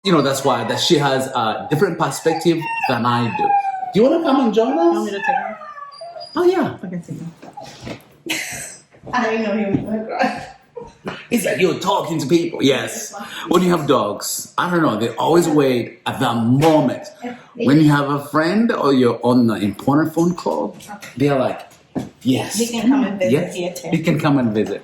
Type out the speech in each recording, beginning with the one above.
You know, that's why that she has a different perspective than I do. Do you want to come and join us? You want me to take her? Oh, yeah. I can take her. I didn't know he was going to cry. It's like you're talking to people. Yes. When you have dogs, I don't know, they always wait at that moment. When you have a friend or you're on an important phone call, they're like, yes. He can come and visit yes. here too. He can come and visit.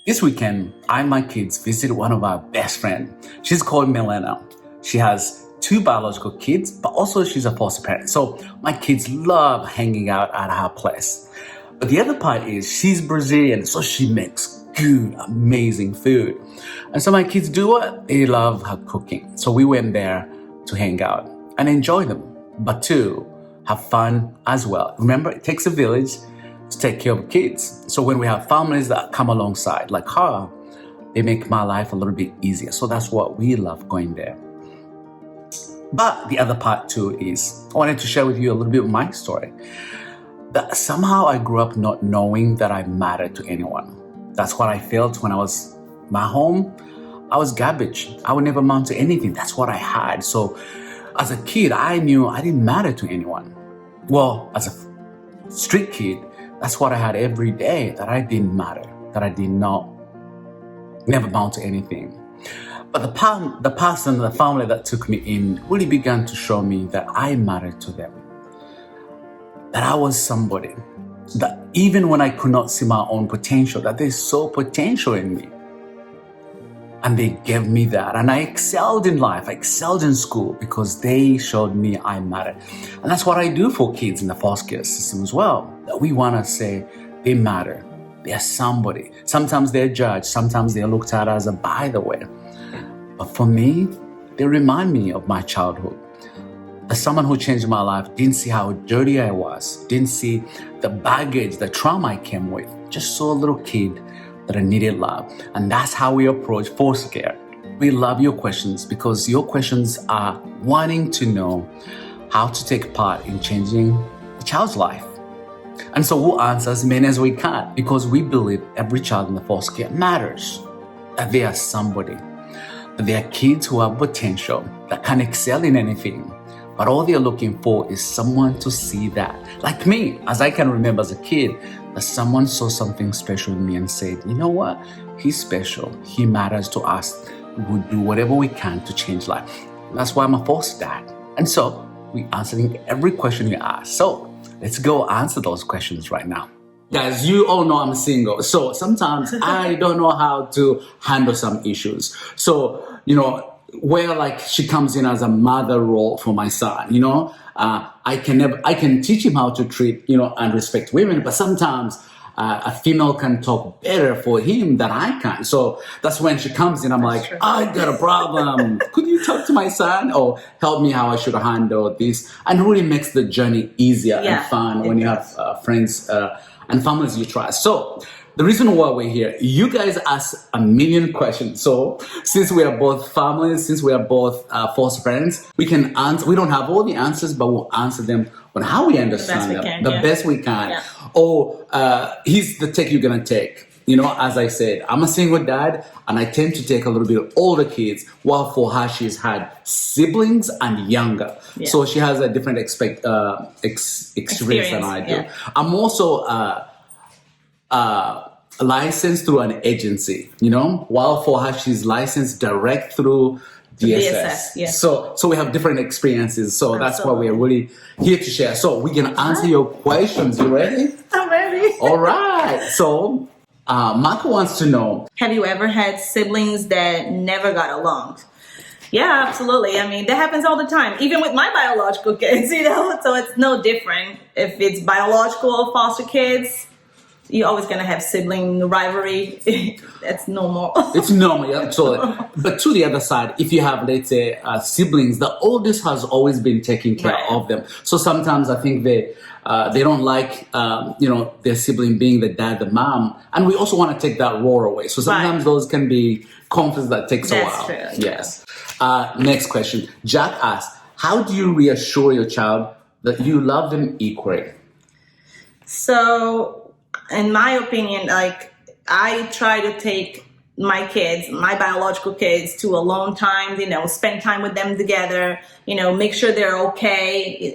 This weekend, I and my kids visited one of our best friends. She's called Milena. She has 2 biological kids, but also she's a foster parent. So my kids love hanging out at her place. But the other part is she's Brazilian, so she makes good, amazing food. And so my kids do what? They love her cooking. So we went there to hang out and enjoy them, but to have fun as well. Remember, it takes a village to take care of kids. So when we have families that come alongside, like her, they make my life a little bit easier. So that's what we love going there. But the other part too is, I wanted to share with you a little bit of my story. That somehow I grew up not knowing that I mattered to anyone. That's what I felt when I was my home. I was garbage. I would never amount to anything. That's what I had. So as a kid, I knew I didn't matter to anyone. Well, as a street kid, that's what I had every day, that I didn't matter, that I did not, never amount to anything. But the person, the family that took me in really began to show me that I mattered to them. That I was somebody, that even when I could not see my own potential, that they saw potential in me. And they gave me that. And I excelled in life, I excelled in school because they showed me I mattered. And that's what I do for kids in the foster care system as well. That we want to say they matter. They're somebody. Sometimes they're judged. Sometimes they're looked at as a by the way. But for me, they remind me of my childhood. As someone who changed my life, didn't see how dirty I was, didn't see the baggage, the trauma I came with. Just saw a little kid that I needed love. And that's how we approach foster care. We love your questions because your questions are wanting to know how to take part in changing a child's life. And so we'll answer as many as we can because we believe every child in the foster care matters, that they are somebody, that they are kids who have potential, that can excel in anything. But all they're looking for is someone to see that. Like me, as I can remember as a kid, that someone saw something special in me and said, you know what? He's special. He matters to us. We'll do whatever we can to change life. That's why I'm a foster dad. And so we're answering every question you ask. So let's go answer those questions right now. Guys, you all know I'm single. So sometimes I don't know how to handle some issues. So, you know, where like she comes in as a mother role for my son, you know, I can teach him how to treat, you know, and respect women, but sometimes a female can talk better for him than I can. So that's when she comes in, I'm like, true. I got a problem. Could you talk to my son or help me how I should handle this? And it really makes the journey easier and fun when you have friends and families you trust. So the reason why we're here, you guys ask a million questions. So since we are both families, since we are both foster parents, we can answer. We don't have all the answers, but we'll answer them on how we understand them, the best we can. Yeah. Or here's the take you're gonna take. You know, as I said, I'm a single dad, and I tend to take a little bit of older kids, while for her she's had siblings and younger. Yeah. So she has a different experience than I do. Yeah. I'm also licensed through an agency, you know, while for her she's licensed direct through DSS. Yeah. So we have different experiences. So that's why we're really here to share. So we can answer your questions. You ready? I'm ready. All right. So Marco wants to know, have you ever had siblings that never got along? Yeah, absolutely. I mean, that happens all the time, even with my biological kids, you know, so it's no different. If it's biological or foster kids, you're always going to have sibling rivalry. That's normal. It's normal, yeah, absolutely. But to the other side, if you have, let's say, siblings, the oldest has always been taking care of them. So sometimes I think they they don't like, their sibling being the dad, the mom. And we also want to take that role away. So sometimes those can be conflicts that takes a while. That's true. Yes. Next question. Jack asks, how do you reassure your child that you love them equally? So, in my opinion, like, I try to take my kids, my biological kids, to alone time, spend time with them together, make sure they're okay,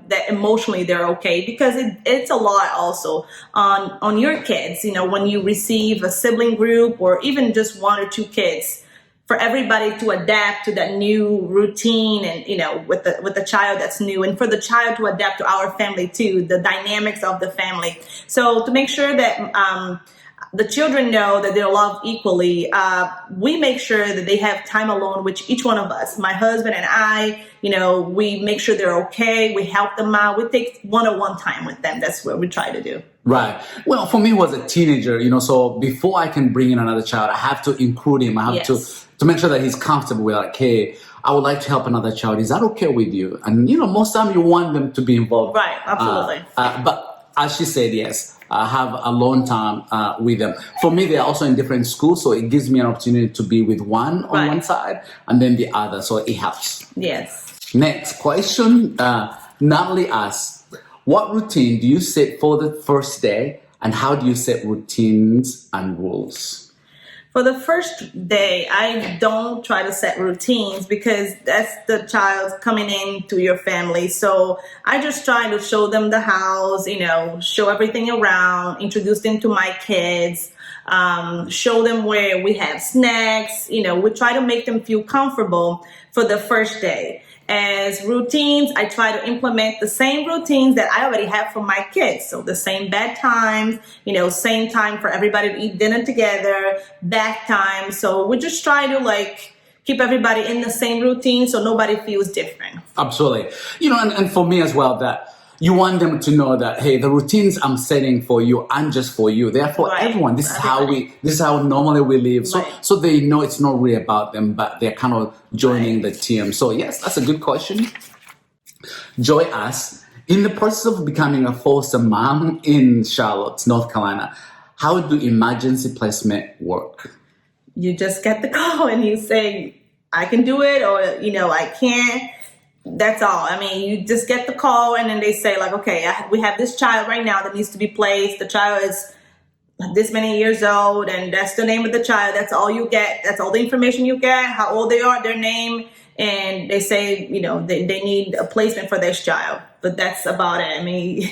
that emotionally they're okay, because it's a lot also on your kids, when you receive a sibling group or even just one or two kids, for everybody to adapt to that new routine and, with the child that's new, and for the child to adapt to our family too, the dynamics of the family. So to make sure that the children know that they're loved equally, we make sure that they have time alone, which each one of us, my husband and I, we make sure they're okay. We help them out. We take one-on-one time with them. That's what we try to do. Right. Well, for me, was a teenager, so before I can bring in another child, I have to include him. I have to make sure that he's comfortable with, like, hey, I would like to help another child. Is that okay with you? And, most time you want them to be involved. Right. Absolutely. But as she said, yes, have alone time with them. For me, they're also in different schools, so it gives me an opportunity to be with one on one side and then the other, so it helps. Yes. Next question. Natalie asks, what routine do you set for the first day, and how do you set routines and rules? For the first day, I don't try to set routines because that's the child coming into your family. So I just try to show them the house, show everything around, introduce them to my kids, show them where we have snacks. We try to make them feel comfortable for the first day. As routines, I try to implement the same routines that I already have for my kids. So the same bedtimes, same time for everybody to eat dinner together, bath time. So we just try to keep everybody in the same routine so nobody feels different. Absolutely. And for me as well, that you want them to know that, hey, the routines I'm setting for you aren't just for you. They're for everyone. This is how normally we live. So they know it's not really about them, but they're kind of joining the team. So yes, that's a good question. Joy asks, in the process of becoming a foster mom in Charlotte, North Carolina, how do emergency placement work? You just get the call and you say, I can do it, or, I can't. That's all. I mean, you just get the call and then they say, okay, we have this child right now that needs to be placed. The child is this many years old, and that's the name of the child. That's all you get. That's all the information you get, how old they are, their name. And they say, they need a placement for this child. But that's about it. I mean,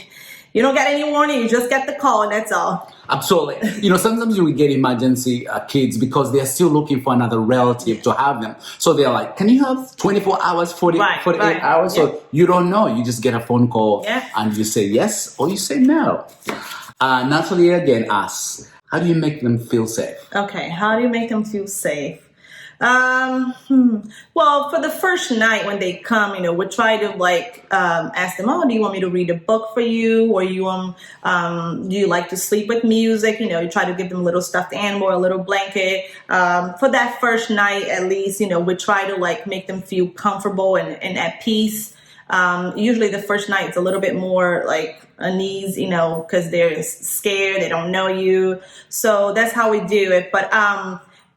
you don't get any warning. You just get the call, and that's all. Absolutely. Sometimes you will get emergency kids because they're still looking for another relative to have them. So they're like, can you have 24 hours, 48 hours? So you don't know. You just get a phone call and you say yes or you say no. Natalie again asks, how do you make them feel safe? Okay, how do you make them feel safe? Well, for the first night when they come, we try to ask them, do you want me to read a book for you? Or do you like to sleep with music? You try to give them a little stuffed animal, a little blanket. For that first night, at least, we try to make them feel comfortable and at peace. Usually the first night it's a little bit more unease, because they're scared, they don't know you. So that's how we do it. But,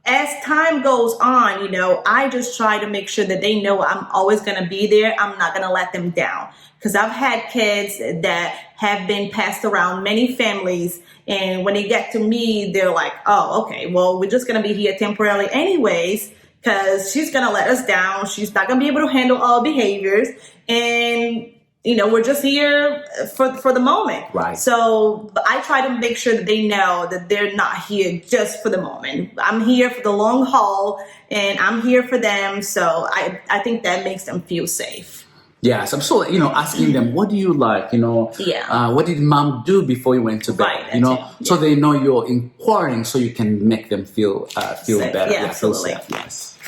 as time goes on, I just try to make sure that they know I'm always going to be there. I'm not going to let them down. Because I've had kids that have been passed around many families. And when they get to me, they're like, oh, okay, well, we're just going to be here temporarily anyways, because she's going to let us down. She's not going to be able to handle all behaviors. And we're just here for the moment. Right. So I try to make sure that they know that they're not here just for the moment. I'm here for the long haul, and I'm here for them. So I think that makes them feel safe. Yes, absolutely. Asking them, what do you like? What did mom do before you went to bed? So they know you're inquiring, so you can make them feel better. Yeah, absolutely. Feel safe. Yes.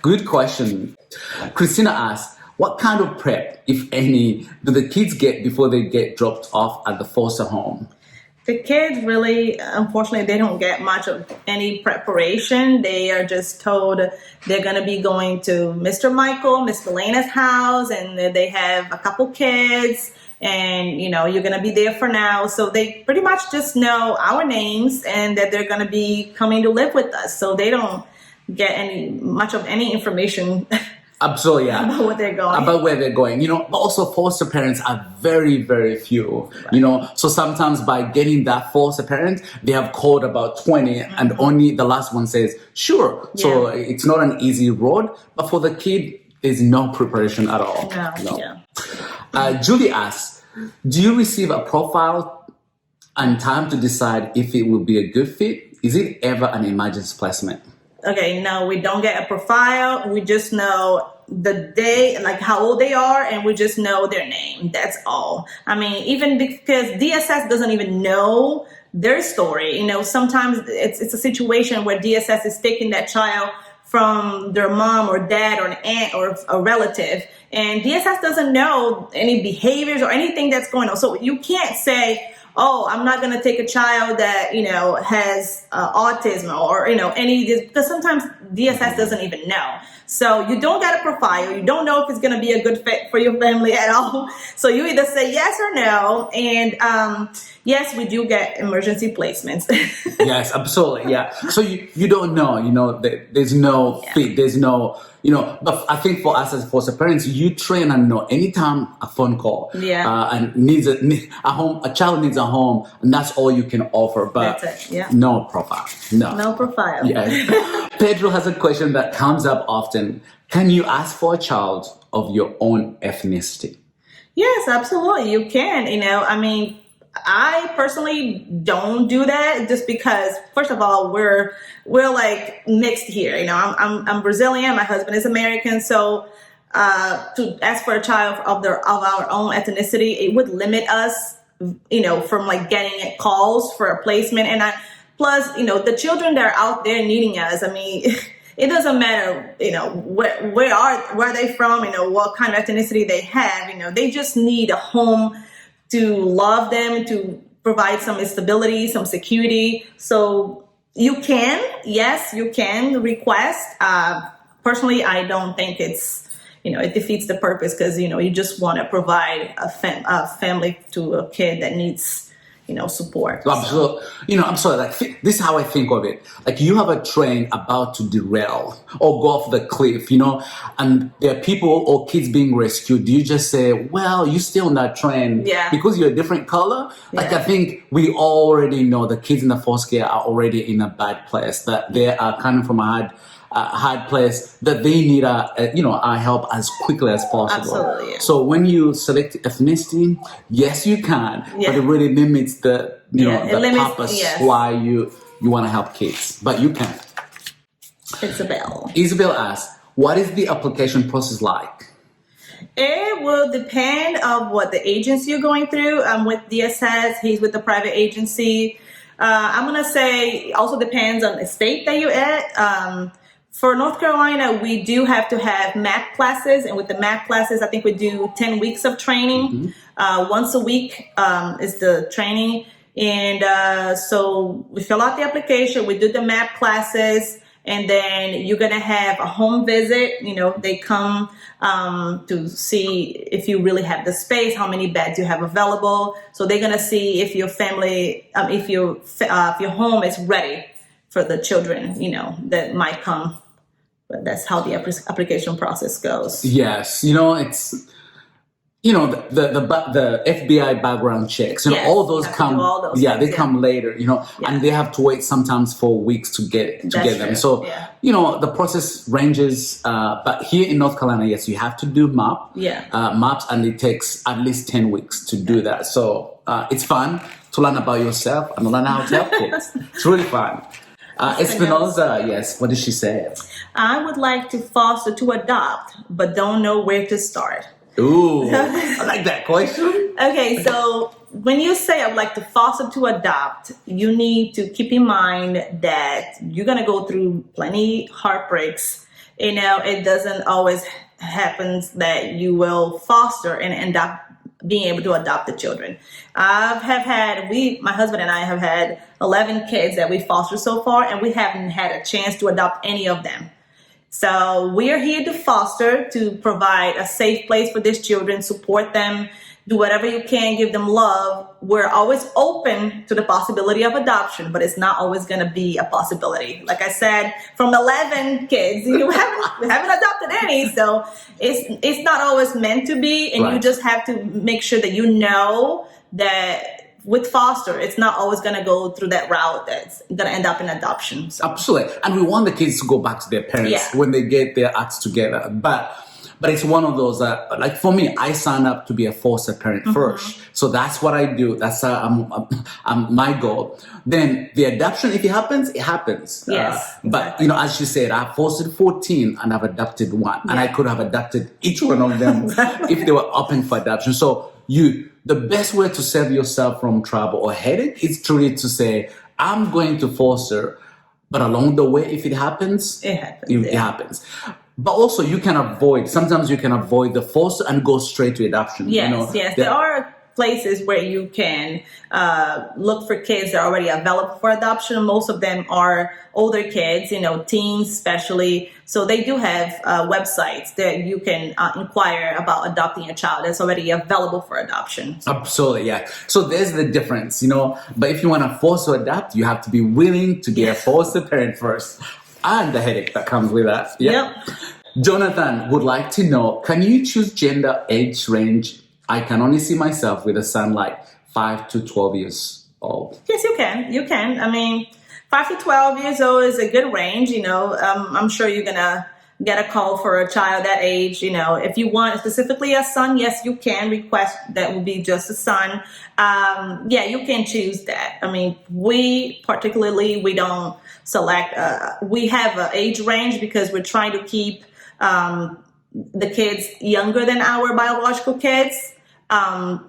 Good question. Christina asks, what kind of prep, if any, do the kids get before they get dropped off at the foster home? The kids really, unfortunately, they don't get much of any preparation. They are just told they're going to be going to Mr. Michael, Miss Melena's house, and they have a couple kids, and, you know, you're going to be there for now. So they pretty much just know our names and that they're going to be coming to live with us. So they don't get much of any information Absolutely, yeah. about what they're going. About where they're going. You know, also foster parents are very, very few. Right. You know, so sometimes by getting that foster parent, they have called about 20 and only the last one says, sure. Yeah. So it's not an easy road, but for the kid, there's no preparation at all. No. Yeah. Julie asks, do you receive a profile and time to decide if it will be a good fit? Is it ever an emergency placement? Okay, no, we don't get a profile. We just know the day, like how old they are, and we just know their name. That's all. I mean, even because DSS doesn't even know their story. You know, sometimes it's a situation where DSS is taking that child from their mom or dad or an aunt or a relative, and DSS doesn't know any behaviors or anything that's going on. So you can't say, oh, I'm not going to take a child that, you know, has autism or, you know, because sometimes DSS doesn't even know. So you don't get a profile. You don't know if it's going to be a good fit for your family at all. So you either say yes or no. And yes, we do get emergency placements. Yes, absolutely. Yeah. So you don't know, you know, there's no fit. There's no, you know, but I think for us as foster parents, you train and know anytime a phone call and needs a child needs a home, and that's all you can offer. But that's it. Yeah. No profile. No profile. Yeah. Pedro has a question that comes up often. Can you ask for a child of your own ethnicity? Yes, absolutely. You can. You know, I mean, I personally don't do that just because, first of all, we're like mixed here. You know, I'm Brazilian. My husband is American. So to ask for a child of our own ethnicity, it would limit us, you know, from like getting calls for a placement. And plus, you know, the children that are out there needing us, I mean, it doesn't matter, you know, where are they from, you know, what kind of ethnicity they have, you know, they just need a home to love them, to provide some stability, some security. So you can, yes, you can request. Personally, I don't think it's, you know, it defeats the purpose because, you know, you just want to provide a family to a kid that needs, you know, support. Absolutely. You know, I'm sorry, like this is how I think of it. Like you have a train about to derail or go off the cliff, you know, and there are people or kids being rescued. Do you just say, well, you're still on that train because you're a different color? Like I think we already know the kids in the foster care are already in a bad place, that they are coming from a hard place, that they need our help as quickly as possible. Absolutely, yeah. So when you select ethnicity, yes, you can, but it really limits the purpose why you want to help kids. But you can. Isabel asks, what is the application process like? It will depend on what the agency you're going through. I'm with DSS. He's with the private agency. I'm going to say it also depends on the state that you're at. For North Carolina, we do have to have MAP classes. And with the MAP classes, I think we do 10 weeks of training. Once a week is the training. And so we fill out the application. We do the MAP classes. And then you're going to have a home visit. You know, they come to see if you really have the space, how many beds you have available. So they're going to see if your family, if your home is ready for the children, you know, that might come. But that's how the application process goes. Yes, you know, it's, you know, the FBI background checks, you know, all those come, they come later, you know, and they have to wait sometimes for weeks to get them. So, you know, the process ranges, but here in North Carolina, yes, you have to do MAPS, and it takes at least 10 weeks to do that. So it's fun to learn about yourself and learn how to help kids. It's really fun. Espinoza, yes, what did she say? I would like to foster to adopt, but don't know where to start. Ooh, I like that question. Okay, so when you say I'd like to foster to adopt, you need to keep in mind that you're going to go through plenty heartbreaks. You know, it doesn't always happen that you will foster and end up being able to adopt the children. My husband and I have had 11 kids that we fostered so far, and we haven't had a chance to adopt any of them. So we are here to foster, to provide a safe place for these children, support them, do whatever you can, give them love. We're always open to the possibility of adoption, but it's not always going to be a possibility. Like I said, from 11 kids, we haven't adopted any, so it's not always meant to be, and you just have to make sure that you know that with foster, it's not always going to go through that route that's going to end up in adoption. So. Absolutely. And we want the kids to go back to their parents when they get their acts together. But it's one of those, like for me, I signed up to be a foster parent first. So that's what I do. That's my goal. Then the adoption, if it happens, it happens. Yes. But, you know, as you said, I've fostered 14 and I've adopted one. And I could have adopted each one of them if they were open for adoption. So the best way to save yourself from trouble or headache is truly to say, I'm going to foster, but along the way, if it happens, it happens. But also sometimes you can avoid the foster and go straight to adoption. Yes, there are places where you can look for kids that are already available for adoption. Most of them are older kids, teens especially. So they do have websites that you can inquire about adopting a child that's already available for adoption. Absolutely, yeah. So there's the difference, But if you want to force to adopt, you have to be willing to get a foster parent first. And the headache that comes with that. Yep. Jonathan would like to know, can you choose gender age range? I can only see myself with a son like 5 to 12 years old. Yes, you can. You can. I mean, 5 to 12 years old is a good range. I'm sure you're going to get a call for a child that age. If you want specifically a son, yes, you can request that will be just a son. You can choose that. I mean, we don't select, we have an age range because we're trying to keep the kids younger than our biological kids.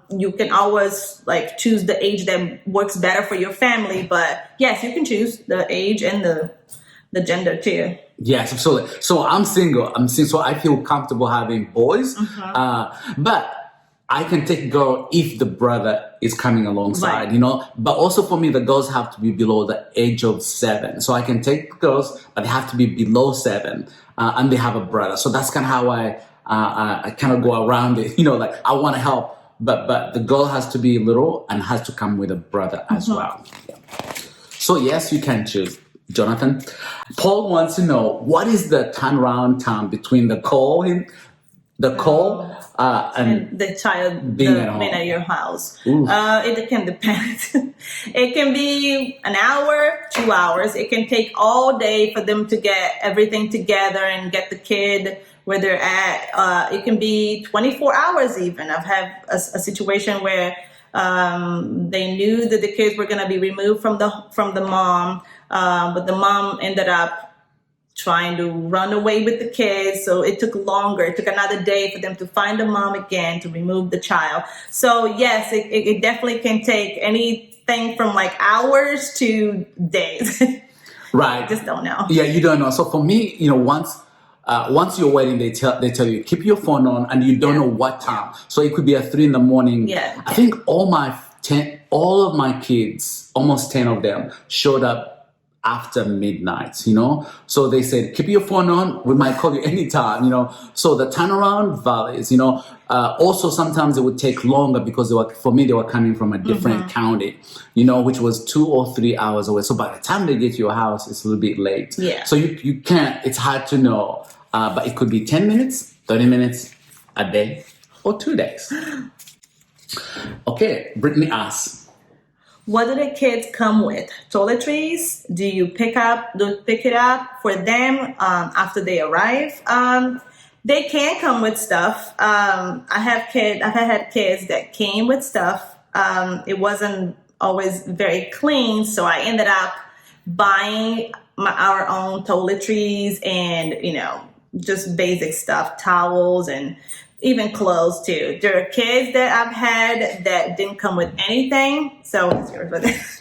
You can always choose the age that works better for your family, but yes, you can choose the age and the gender too. Yes, absolutely. So I'm single, so I feel comfortable having boys, but I can take a girl if the brother is coming alongside, But also for me, the girls have to be below the age of 7. So I can take girls, but they have to be below 7, and they have a brother. So that's kind of how I kind of go around it. I want to help, but the girl has to be little and has to come with a brother as well. Yeah. So yes, you can choose. Jonathan. Paul wants to know, what is the turnaround time between the call and the child being at your house? It can depend. It can be an hour, 2 hours. It can take all day for them to get everything together and get the kid where they're at. It can be 24 hours even. I've had a situation where they knew that the kids were going to be removed from the mom, but the mom ended up trying to run away with the kids. So it took longer. It took another day for them to find the mom again to remove the child. So yes, it definitely can take anything from hours to days. Right. I just don't know. Yeah, you don't know. So for me, once you're waiting, they tell you, keep your phone on, and you don't know what time. So it could be at 3 a.m. Yeah. I think all of my kids, almost 10 of them, showed up after midnight, So they said, keep your phone on. We might call you anytime, So the turnaround varies, Also, sometimes it would take longer because they were coming from a different county, which was 2 or 3 hours away. So by the time they get to your house, it's a little bit late. Yeah. So you can't, it's hard to know. But it could be 10 minutes, 30 minutes, a day, or 2 days. Okay, Brittany asks, what do the kids come with? Toiletries? Do you pick it up for them after they arrive? They can come with stuff. I've had kids that came with stuff. It wasn't always very clean, so I ended up buying our own toiletries and just basic stuff, towels and even clothes too. There are kids that I've had that didn't come with anything. So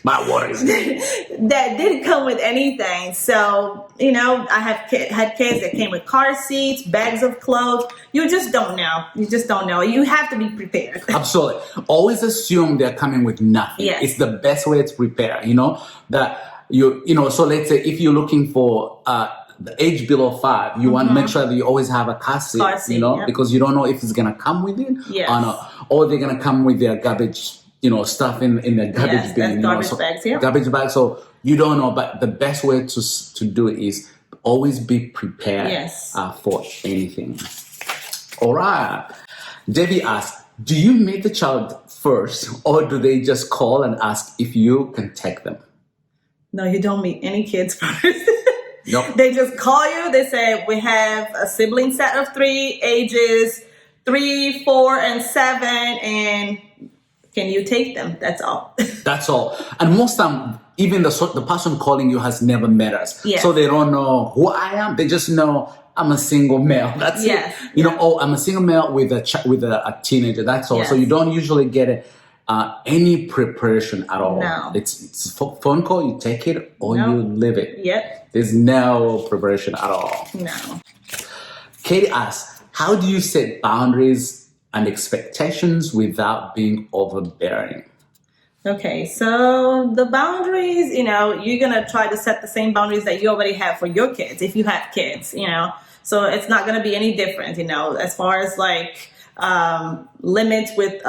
my worries. That didn't come with anything. So, I have had kids that came with car seats, bags of clothes. You just don't know. You have to be prepared. Absolutely. Always assume they're coming with nothing. Yes. It's the best way to prepare, that so let's say if you're looking for the age below 5, you want to make sure that you always have a car seat, you know, because you don't know if it's gonna come with it or not, or they're gonna come with their garbage, you know, stuff in the garbage bin, garbage bags, garbage bags. So you don't know, but the best way to do it is always be prepared for anything. All right. Debbie asks, do you meet the child first, or do they just call and ask if you can take them? No, you don't meet any kids first. Nope. They just call you. They say, we have a sibling set of 3, ages 3, 4, and 7, and can you take them? That's all. That's all. And most time, even the person calling you has never met us. Yes. So they don't know who I am. They just know I'm a single male. That's it. You know, oh, I'm a single male with a teenager. That's all. So you don't usually get any preparation at all. No. It's a phone call, you take it or you leave it. Yep. There's no preparation at all. No. Katie asks, how do you set boundaries and expectations without being overbearing? Okay, so the boundaries, you know, you're going to try to set the same boundaries that you already have for your kids, if you have kids, you know. So it's not going to be any different, you know, as far as like limits with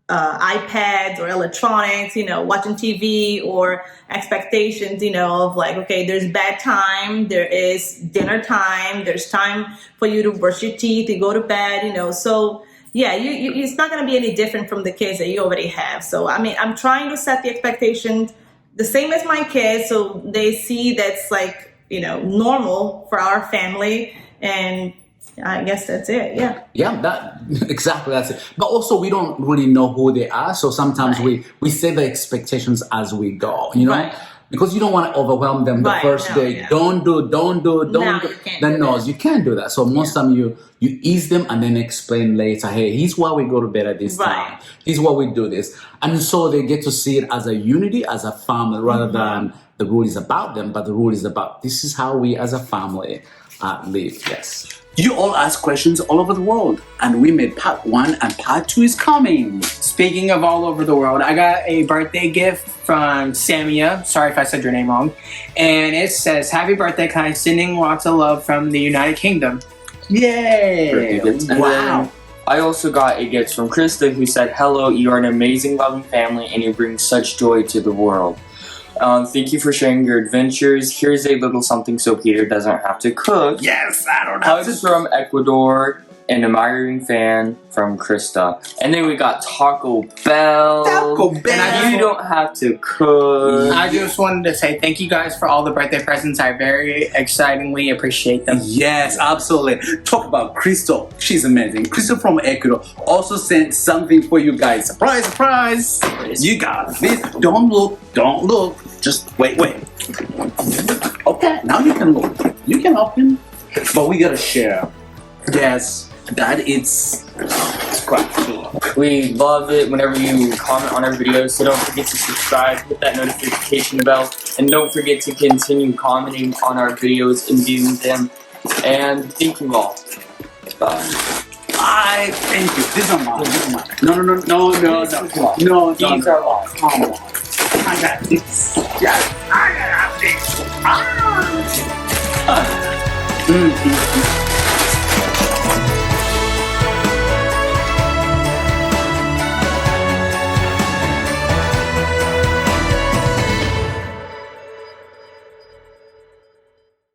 iPads or electronics, you know, watching TV, or expectations, you know, of like, okay, there's bedtime, there is dinner time, there's time for you to brush your teeth, to go to bed, you know. So yeah, it's not going to be any different from the kids that you already have. So, I mean, I'm trying to set the expectations the same as my kids, so they see that's like, you know, normal for our family. And I guess that's it. Yeah. Yeah, exactly. That's it. But also, we don't really know who they are. So sometimes we set the expectations as we go, you know, because you don't want to overwhelm them the first day. Don't do. Then you can't do that. So most time you ease them and then explain later, hey, here's why we go to bed at this time. Here's why we do this. And so they get to see it as a unity, as a family, rather than the rule is about them, but the rule is about this is how we as a family live. Yes. You all ask questions all over the world, and we made part 1 and part 2 is coming. Speaking of all over the world, I got a birthday gift from Samia. Sorry if I said your name wrong. And it says, happy birthday, Kai. Sending lots of love from the United Kingdom. Yay! Wow. I also got a gift from Krista, who said, hello, you are an amazing, loving family, and you bring such joy to the world. Thank you for sharing your adventures. Here's a little something so Peter doesn't have to cook. Yes, I don't have Hugs from Ecuador, an admiring fan from Krista. And then we got Taco Bell. And you don't have to cook. I just wanted to say thank you guys for all the birthday presents. I very excitingly appreciate them. Yes, absolutely. Talk about Crystal. She's amazing. Crystal from Ecuador also sent something for you guys. Surprise, surprise. You got this. Don't look. Just wait. Okay, now you can look. You can open. But we gotta share. Yes. That it's quite cool. We love it whenever you comment on our videos, so don't forget to subscribe, hit that notification bell, and don't forget to continue commenting on our videos and viewing them. And thank you all. Bye. I thank you. These are mine. No. No. These are mine. Come on. I got this. Yes, I got this.